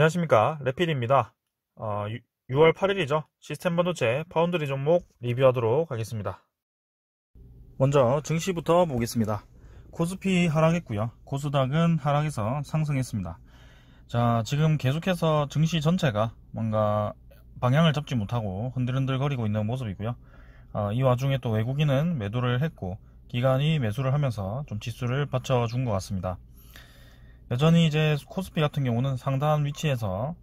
안녕하십니까, 레필입니다. 6월 8일이죠. 시스템 반도체 파운드리 종목 리뷰하도록 하겠습니다. 먼저 증시부터 보겠습니다. 코스피 하락했고요. 코스닥은 하락해서 상승했습니다. 자, 지금 계속해서 증시 전체가 뭔가 방향을 잡지 못하고 흔들흔들거리고 있는 모습이고요. 이 와중에 또 외국인은 매도를 했고 기관이 매수를 하면서 좀 지수를 받쳐준 것 같습니다. 여전히 이제 코스피 같은 경우는 상당한 위치에서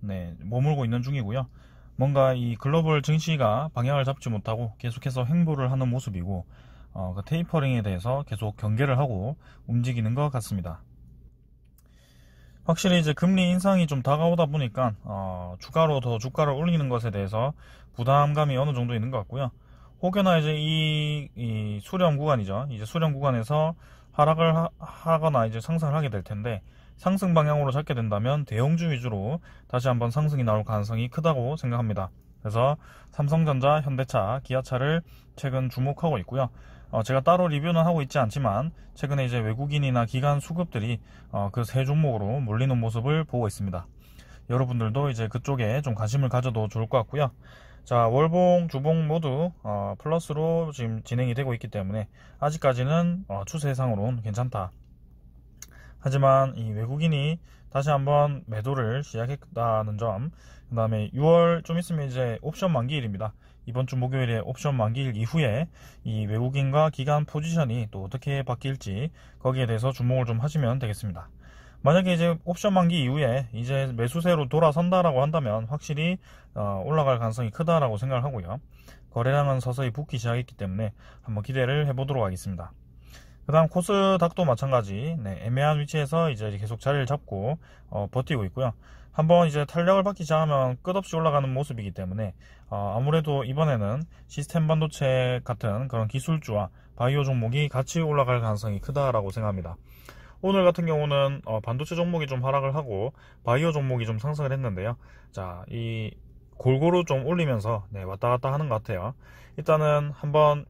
머물고 있는 중이고요. 뭔가 이 글로벌 증시가 방향을 잡지 못하고 계속해서 횡보를 하는 모습이고, 그 테이퍼링에 대해서 계속 경계를 하고 움직이는 것 같습니다. 확실히 이제 금리 인상이 좀 다가오다 보니까 추가로 더 주가를 올리는 것에 대해서 부담감이 어느 정도 있는 것 같고요. 혹여나 이제 이 수렴 구간이죠. 이제 수렴 구간에서 하락을 하거나 이제 상승을 하게 될 텐데, 상승 방향으로 잡게 된다면 대형주 위주로 다시 한번 상승이 나올 가능성이 크다고 생각합니다. 그래서 삼성전자, 현대차, 기아차를 최근 주목하고 있고요. 제가 따로 리뷰는 하고 있지 않지만 최근에 이제 외국인이나 기관 수급들이 그 세 종목으로 몰리는 모습을 보고 있습니다. 여러분들도 이제 그쪽에 좀 관심을 가져도 좋을 것 같고요. 자, 월봉, 주봉 모두 플러스로 지금 진행이 되고 있기 때문에 아직까지는 추세상으로는 괜찮다. 하지만 이 외국인이 다시 한번 매도를 시작했다는 점, 그 다음에 6월 좀 있으면 이제 옵션 만기일입니다. 이번 주 목요일에 옵션 만기일 이후에 이 외국인과 기관 포지션이 또 어떻게 바뀔지 거기에 대해서 주목을 좀 하시면 되겠습니다. 만약에 이제 옵션 만기 이후에 이제 매수세로 돌아선다라고 한다면 확실히 올라갈 가능성이 크다라고 생각을 하고요. 거래량은 서서히 붙기 시작했기 때문에 한번 기대를 해보도록 하겠습니다. 그 다음 코스닥도 마찬가지 애매한 위치에서 이제 계속 자리를 잡고 버티고 있고요. 한번 이제 탄력을 받기 시작하면 끝없이 올라가는 모습이기 때문에 아무래도 이번에는 시스템 반도체 같은 그런 기술주와 바이오 종목이 같이 올라갈 가능성이 크다라고 생각합니다. 오늘 같은 경우는 반도체 종목이 좀 하락을 하고 바이오 종목이 좀 상승을 했는데요. 자, 이 골고루 좀 올리면서 왔다 갔다 하는 것 같아요. 일단은 한번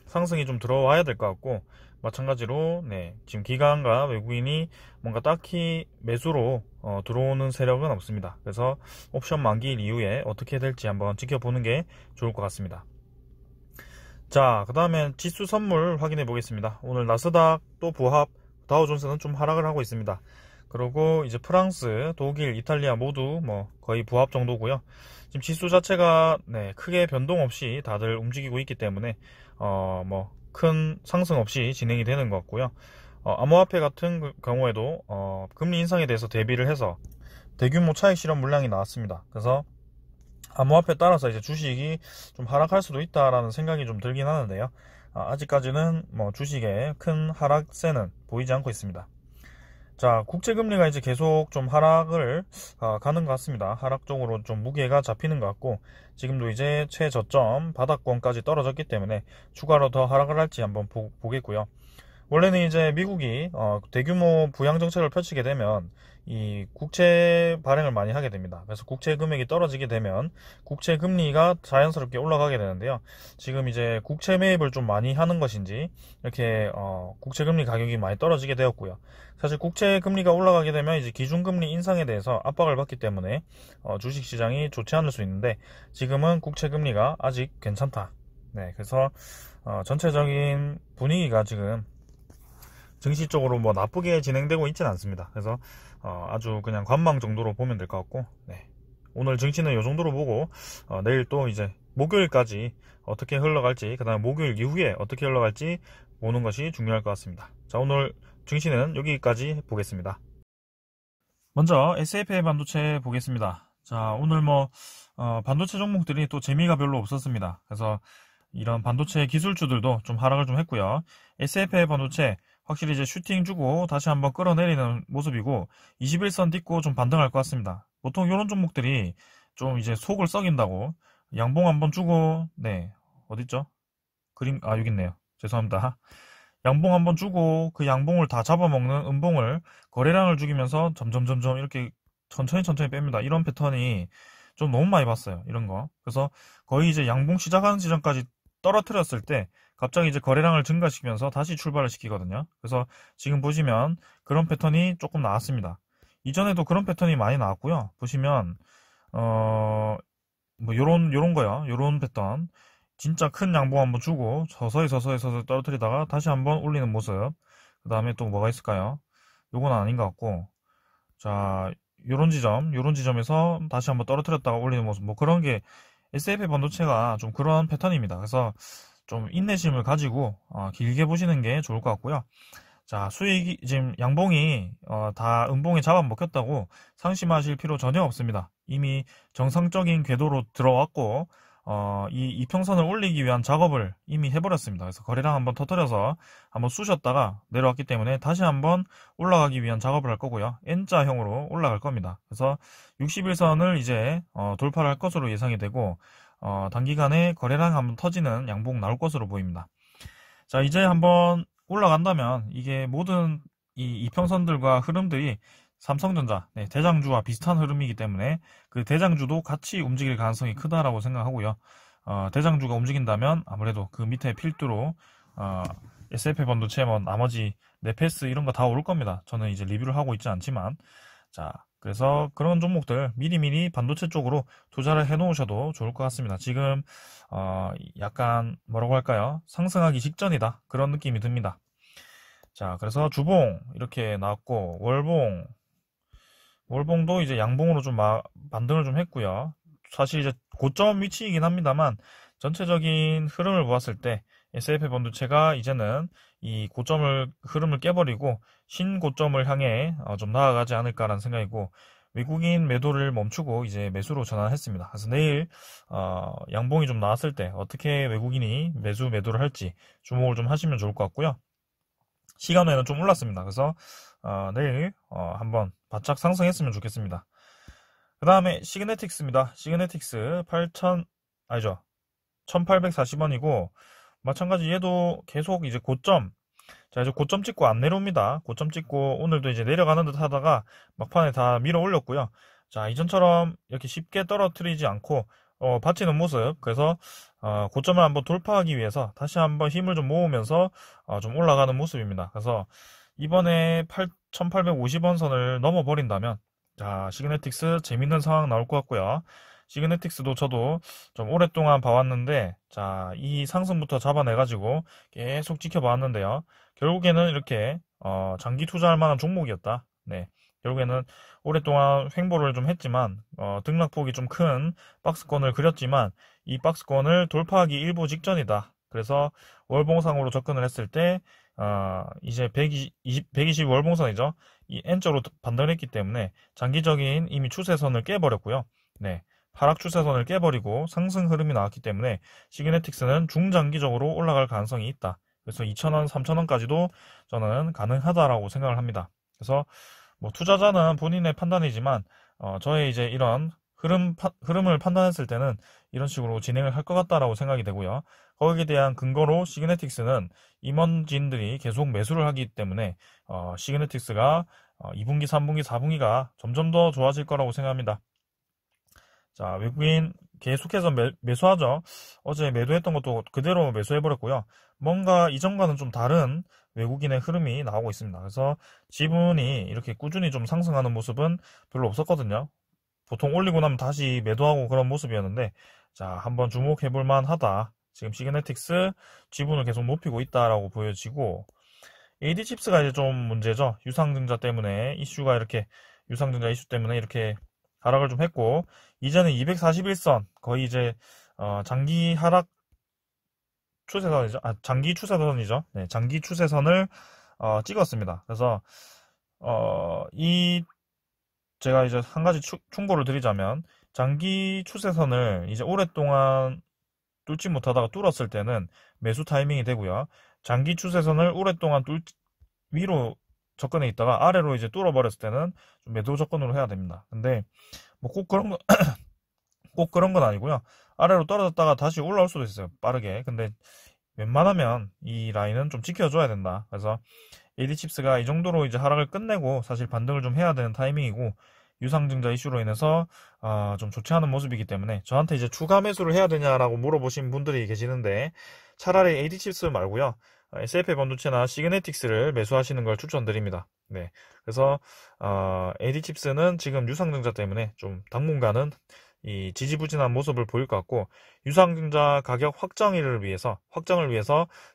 상승이 좀 들어와야 될 것 같고, 마찬가지로 지금 기관과 외국인이 뭔가 딱히 매수로 들어오는 세력은 없습니다. 그래서 옵션 만기일 이후에 어떻게 될지 한번 지켜보는 게 좋을 것 같습니다. 자, 그 다음에 지수 선물 확인해 보겠습니다. 오늘 나스닥 또 부합, 다우존스는 좀 하락을 하고 있습니다. 그리고 이제 프랑스, 독일, 이탈리아 모두 거의 부합 정도고요. 지금 지수 자체가 크게 변동 없이 다들 움직이고 있기 때문에 큰 상승 없이 진행이 되는 것 같고요. 암호화폐 같은 경우에도 금리 인상에 대해서 대비를 해서 대규모 차익 실현 물량이 나왔습니다. 그래서 암호화폐에 따라서 이제 주식이 좀 하락할 수도 있다라는 생각이 좀 들긴 하는데요. 아직까지는 주식의 큰 하락세는 보이지 않고 있습니다. 자, 국채금리가 이제 계속 좀 하락을 가는 것 같습니다. 하락 쪽으로 좀 무게가 잡히는 것 같고, 지금도 이제 최저점 바닥권까지 떨어졌기 때문에 추가로 더 하락을 할지 한번 보겠고요. 원래는 이제 미국이 대규모 부양 정책을 펼치게 되면 이 국채 발행을 많이 하게 됩니다. 그래서 국채 금액이 떨어지게 되면 국채 금리가 자연스럽게 올라가게 되는데요. 지금 이제 국채 매입을 좀 많이 하는 것인지 이렇게 국채 금리 가격이 많이 떨어지게 되었고요. 사실 국채 금리가 올라가게 되면 이제 기준금리 인상에 대해서 압박을 받기 때문에 주식시장이 좋지 않을 수 있는데, 지금은 국채 금리가 아직 괜찮다. 그래서 전체적인 분위기가 지금 증시 쪽으로 나쁘게 진행되고 있지는 않습니다. 그래서 아주 그냥 관망 정도로 보면 될 것 같고, 오늘 증시는 이 정도로 보고 내일 또 이제 목요일까지 어떻게 흘러갈지, 그 다음에 목요일 이후에 어떻게 흘러갈지 보는 것이 중요할 것 같습니다. 자, 오늘 증시는 여기까지 보겠습니다. 먼저 SFA 반도체 보겠습니다. 자, 오늘 반도체 종목들이 또 재미가 별로 없었습니다. 그래서 이런 반도체 기술주들도 좀 하락을 좀 했고요. SFA 반도체 확실히 이제 슈팅 주고 다시 한번 끌어내리는 모습이고, 21선 딛고 좀 반등할 것 같습니다. 보통 이런 종목들이 좀 이제 속을 썩인다고 양봉 한번 주고, 어딨죠? 여기 있네요. 죄송합니다. 양봉 한번 주고 그 양봉을 다 잡아먹는 음봉을 거래량을 죽이면서 점점 이렇게 천천히 뺍니다. 이런 패턴이 좀 너무 많이 봤어요. 이런 거. 그래서 거의 이제 양봉 시작하는 지점까지 떨어뜨렸을 때 갑자기 이제 거래량을 증가시키면서 다시 출발을 시키거든요. 그래서 지금 보시면 그런 패턴이 조금 나왔습니다. 이전에도 그런 패턴이 많이 나왔고요. 보시면 뭐 요런 거요. 요런 패턴. 진짜 큰 양봉 한번 주고 서서히 떨어뜨리다가 다시 한번 올리는 모습. 그 다음에 또 뭐가 있을까요? 요건 아닌 것 같고, 자, 요런 지점에서 다시 한번 떨어뜨렸다가 올리는 모습. 뭐 그런 게 SFA 반도체가 좀 그런 패턴입니다. 그래서 좀 인내심을 가지고 길게 보시는 게 좋을 것 같고요. 자, 수익이 지금 양봉이 다 음봉에 잡아먹혔다고 상심하실 필요 전혀 없습니다. 이미 정상적인 궤도로 들어왔고 이 이평선을 올리기 위한 작업을 이미 해버렸습니다. 그래서 거래량 한번 터뜨려서 한번 쑤셨다가 내려왔기 때문에 다시 한번 올라가기 위한 작업을 할 거고요. N자형으로 올라갈 겁니다. 그래서 61선을 이제 돌파를 할 것으로 예상이 되고 단기간에 거래량 한번 터지는 양봉 나올 것으로 보입니다. 자, 이제 한번 올라간다면 이게 모든 이 이평선들과 흐름들이 삼성전자, 대장주와 비슷한 흐름이기 때문에 그 대장주도 같이 움직일 가능성이 크다라고 생각하고요. 대장주가 움직인다면 아무래도 그 밑에 필두로 SFA 반도체 뭐 나머지 네페스 이런 거 다 오를 겁니다. 저는 이제 리뷰를 하고 있지 않지만, 자, 그래서 그런 종목들 미리미리 반도체 쪽으로 투자를 해 놓으셔도 좋을 것 같습니다. 지금 약간 뭐라고 할까요? 상승하기 직전이다, 그런 느낌이 듭니다. 자, 그래서 주봉 이렇게 나왔고, 월봉도 이제 양봉으로 좀 반등을 좀 했고요. 사실 이제 고점 위치이긴 합니다만 전체적인 흐름을 보았을 때 SFA 반도체가 이제는 이 흐름을 깨버리고 신고점을 향해 좀 나아가지 않을까라는 생각이고, 외국인 매도를 멈추고 이제 매수로 전환했습니다. 그래서 내일 양봉이 좀 나왔을 때 어떻게 외국인이 매도를 할지 주목을 좀 하시면 좋을 것 같고요. 시간에는 좀 올랐습니다. 그래서 내일 한번 바짝 상승했으면 좋겠습니다. 그 다음에 시그네틱스입니다. 시그네틱스 1840원이고 마찬가지 얘도 계속 이제 고점, 자, 이제 고점 찍고 안 내려옵니다. 고점 찍고 오늘도 이제 내려가는 듯 하다가 막판에 다 밀어 올렸고요. 자, 이전처럼 이렇게 쉽게 떨어뜨리지 않고 받치는 모습. 그래서 고점을 한번 돌파하기 위해서 다시 한번 힘을 좀 모으면서 좀 올라가는 모습입니다. 그래서 이번에 1850원 선을 넘어버린다면, 자, 시그네틱스 재밌는 상황 나올 것 같고요. 시그네틱스도 저도 좀 오랫동안 봐왔는데, 자, 이 상승부터 잡아내가지고 계속 지켜봤는데요. 결국에는 이렇게 장기 투자할 만한 종목이었다. 네, 결국에는 오랫동안 횡보를 좀 했지만 등락폭이 좀 큰 박스권을 그렸지만 이 박스권을 돌파하기 일보 직전이다. 그래서 월봉상으로 접근을 했을 때 이제 120 월봉선이죠. 이 N자로 반등을 했기 때문에 장기적인 이미 추세선을 깨버렸고요. 네, 하락 추세선을 깨버리고 상승 흐름이 나왔기 때문에 시그네틱스는 중장기적으로 올라갈 가능성이 있다. 그래서 2,000원, 3,000원까지도 저는 가능하다라고 생각을 합니다. 그래서 뭐 투자자는 본인의 판단이지만 저의 이제 이런 흐름을 판단했을 때는 이런 식으로 진행을 할 것 같다라고 생각이 되고요. 거기에 대한 근거로 시그네틱스는 임원진들이 계속 매수를 하기 때문에 시그네틱스가 2분기, 3분기, 4분기가 점점 더 좋아질 거라고 생각합니다. 자, 외국인 계속해서 매수하죠. 어제 매도했던 것도 그대로 매수해버렸고요. 뭔가 이전과는 좀 다른 외국인의 흐름이 나오고 있습니다. 그래서 지분이 이렇게 꾸준히 좀 상승하는 모습은 별로 없었거든요. 보통 올리고 나면 다시 매도하고 그런 모습이었는데, 자, 한번 주목해볼 만하다. 지금 시그네틱스 지분을 계속 높이고 있다라고 보여지고, AD칩스가 이제 좀 문제죠. 유상증자 이슈 때문에 이렇게 하락을 좀 했고, 이제는 241선, 거의 이제 장기 하락 추세선이죠. 장기 추세선이죠. 네, 장기 추세선을 찍었습니다. 그래서 제가 이제 한 가지 충고를 드리자면, 장기 추세선을 이제 오랫동안 뚫지 못하다가 뚫었을 때는 매수 타이밍이 되고요. 장기 추세선을 오랫동안 위로 접근해 있다가 아래로 이제 뚫어버렸을 때는 좀 매도 접근으로 해야 됩니다. 근데 뭐 꼭 그런 건 아니고요. 아래로 떨어졌다가 다시 올라올 수도 있어요, 빠르게. 근데 웬만하면 이 라인은 좀 지켜줘야 된다. 그래서 AD칩스가 이 정도로 이제 하락을 끝내고 사실 반등을 좀 해야 되는 타이밍이고, 유상증자 이슈로 인해서 좀 좋지 않은 모습이기 때문에 저한테 이제 추가 매수를 해야 되냐라고 물어보신 분들이 계시는데, 차라리 AD칩스 말고요, SFA 반도체나 시그네틱스를 매수하시는 걸 추천드립니다. 네. 그래서 AD칩스는 지금 유상증자 때문에 좀 당분간은 이 지지부진한 모습을 보일 것 같고, 유상증자 가격 확정을 위해서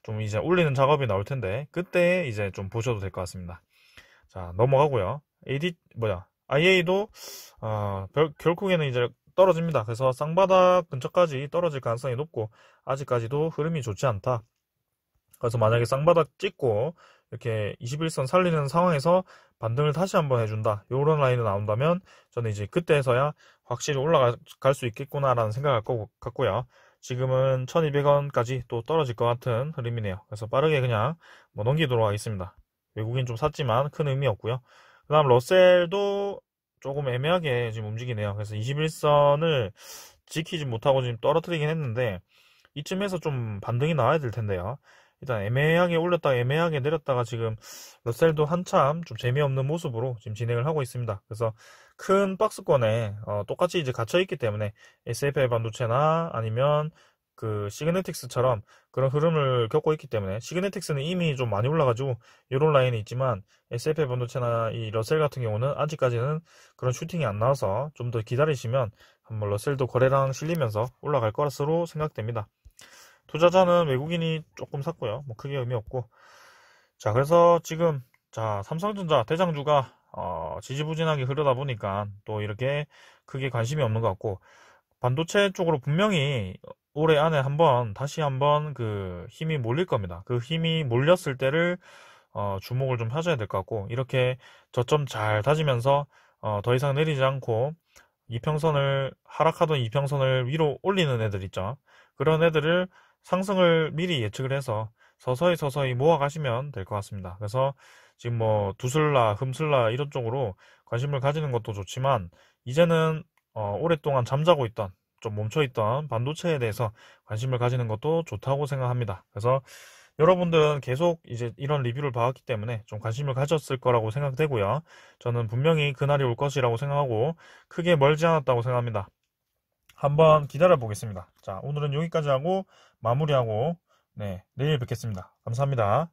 좀 이제 올리는 작업이 나올 텐데, 그때 이제 좀 보셔도 될 것 같습니다. 자, 넘어가고요. IA도 결국에는 이제 떨어집니다. 그래서 쌍바닥 근처까지 떨어질 가능성이 높고, 아직까지도 흐름이 좋지 않다. 그래서 만약에 쌍바닥 찍고 이렇게 21선 살리는 상황에서 반등을 다시 한번 해준다, 요런 라인이 나온다면 저는 이제 그때서야 확실히 올라갈 수 있겠구나라는 생각을 갖고요. 지금은 1200원까지 또 떨어질 것 같은 흐름이네요. 그래서 빠르게 그냥 뭐 넘기도록 하겠습니다. 외국인 좀 샀지만 큰 의미 없고요. 그 다음 러셀도 조금 애매하게 지금 움직이네요. 그래서 21선을 지키지 못하고 지금 떨어뜨리긴 했는데, 이쯤에서 좀 반등이 나와야 될 텐데요. 일단 애매하게 올렸다가 애매하게 내렸다가 지금 러셀도 한참 좀 재미없는 모습으로 지금 진행을 하고 있습니다. 그래서 큰 박스권에 똑같이 이제 갇혀 있기 때문에 SFL 반도체나 아니면 그 시그네틱스처럼 그런 흐름을 겪고 있기 때문에, 시그네틱스는 이미 좀 많이 올라가지고 이런 라인이 있지만 SFL 반도체나 이 러셀 같은 경우는 아직까지는 그런 슈팅이 안 나와서 좀 더 기다리시면 한번 러셀도 거래량 실리면서 올라갈 것으로 생각됩니다. 투자자는 외국인이 조금 샀고요. 뭐 크게 의미 없고. 자, 그래서 지금 삼성전자 대장주가 지지부진하게 흐르다 보니까 또 이렇게 크게 관심이 없는 것 같고, 반도체 쪽으로 분명히 올해 안에 다시 한번 그 힘이 몰릴 겁니다. 그 힘이 몰렸을 때를 주목을 좀 하셔야 될 것 같고, 이렇게 저점 잘 다지면서 더 이상 내리지 않고 하락하던 이평선을 위로 올리는 애들 있죠. 그런 애들을 상승을 미리 예측을 해서 서서히 모아가시면 될 것 같습니다. 그래서 지금 뭐 두슬라, 흠슬라 이런 쪽으로 관심을 가지는 것도 좋지만, 이제는 오랫동안 잠자고 있던, 좀 멈춰있던 반도체에 대해서 관심을 가지는 것도 좋다고 생각합니다. 그래서 여러분들은 계속 이제 이런 리뷰를 봐왔기 때문에 좀 관심을 가졌을 거라고 생각되고요. 저는 분명히 그날이 올 것이라고 생각하고 크게 멀지 않았다고 생각합니다. 한번 기다려 보겠습니다. 자, 오늘은 여기까지 하고 마무리하고, 네, 내일 뵙겠습니다. 감사합니다.